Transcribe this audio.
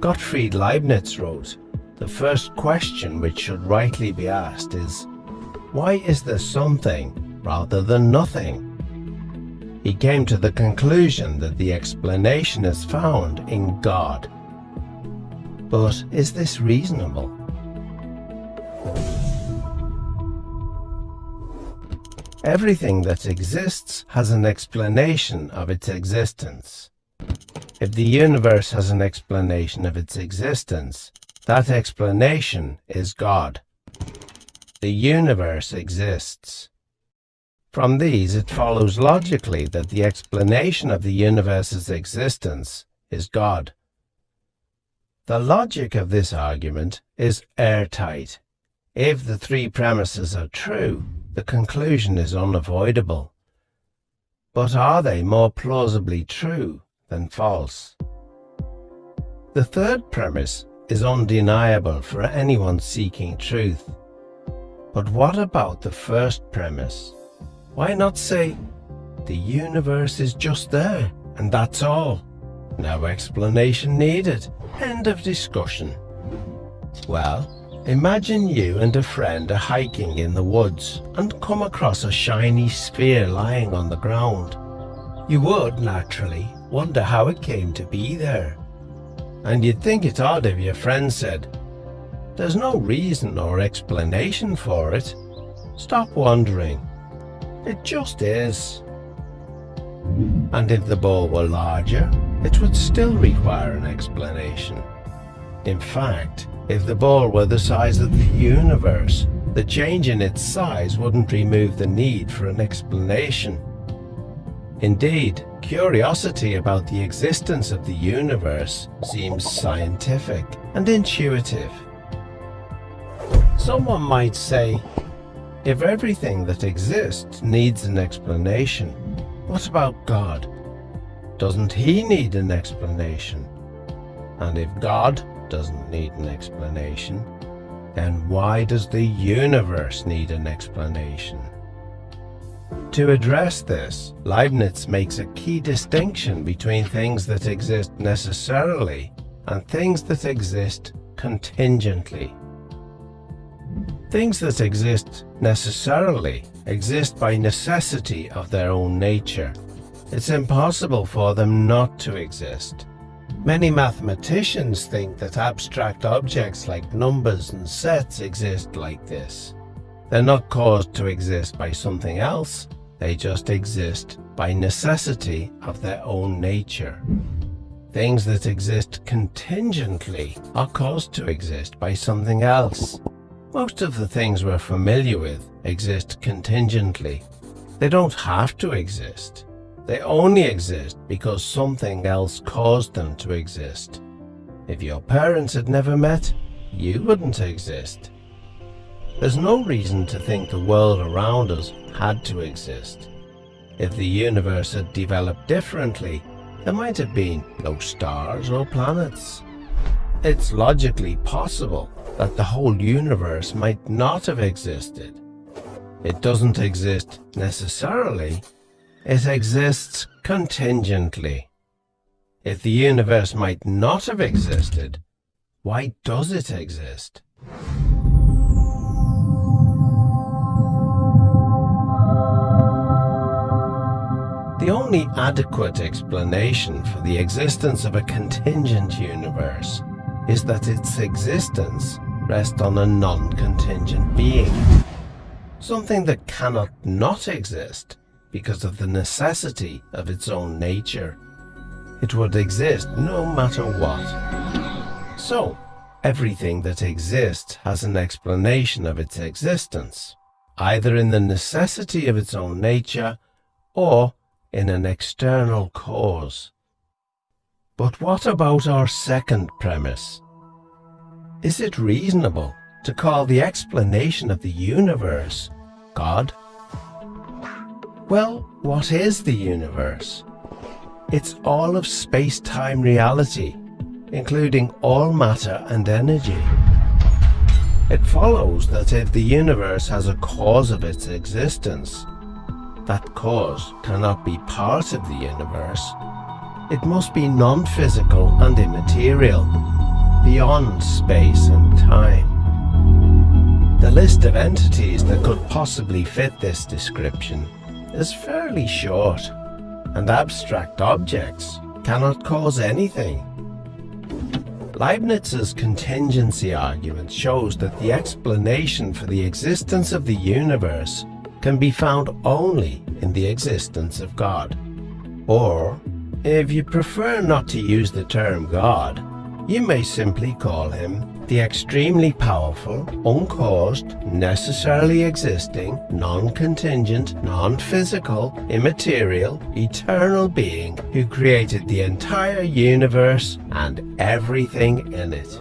Gottfried Leibniz wrote, "The first question which should rightly be asked is, why is there something rather than nothing?" He came to the conclusion that the explanation is found in God. But is this reasonable? Everything that exists has an explanation of its existence. If the universe has an explanation of its existence, that explanation is God. The universe exists. From these, it follows logically that the explanation of the universe's existence is God. The logic of this argument is airtight. If the three premises are true, the conclusion is unavoidable. But are they more plausibly true than false? The third premise is undeniable for anyone seeking truth. But what about the first premise? Why not say, the universe is just there, and that's all? No explanation needed. End of discussion. Well, imagine you and a friend are hiking in the woods and come across a shiny sphere lying on the ground. You would, naturally, wonder how it came to be there. And you'd think it odd if your friend said, "There's no reason or explanation for it. Stop wondering. It just is." And if the ball were larger, it would still require an explanation. In fact, if the ball were the size of the universe, the change in its size wouldn't remove the need for an explanation. Indeed, curiosity about the existence of the universe seems scientific and intuitive. Someone might say, if everything that exists needs an explanation, what about God? Doesn't he need an explanation? And if God doesn't need an explanation, then why does the universe need an explanation? To address this, Leibniz makes a key distinction between things that exist necessarily and things that exist contingently. Things that exist necessarily exist by necessity of their own nature. It's impossible for them not to exist. Many mathematicians think that abstract objects like numbers and sets exist like this. They're not caused to exist by something else, they just exist by necessity of their own nature. Things that exist contingently are caused to exist by something else. Most of the things we're familiar with exist contingently. They don't have to exist. They only exist because something else caused them to exist. If your parents had never met, you wouldn't exist. There's no reason to think the world around us had to exist. If the universe had developed differently, there might have been no stars or planets. It's logically possible that the whole universe might not have existed. It doesn't exist necessarily, it exists contingently. If the universe might not have existed, why does it exist? The only adequate explanation for the existence of a contingent universe is that its existence rests on a non-contingent being, something that cannot not exist because of the necessity of its own nature. It would exist no matter what. So, everything that exists has an explanation of its existence, either in the necessity of its own nature or in an external cause. But what about our second premise? Is it reasonable to call the explanation of the universe God? Well, what is the universe? It's all of space-time reality, including all matter and energy. It follows that if the universe has a cause of its existence, that cause cannot be part of the universe. It must be non-physical and immaterial. beyond space and time. The list of entities that could possibly fit this description is fairly short, and abstract objects cannot cause anything. Leibniz's contingency argument shows that the explanation for the existence of the universe can be found only in the existence of God. Or, if you prefer not to use the term God, you may simply call him the extremely powerful, uncaused, necessarily existing, non-contingent, non-physical, immaterial, eternal being who created the entire universe and everything in it.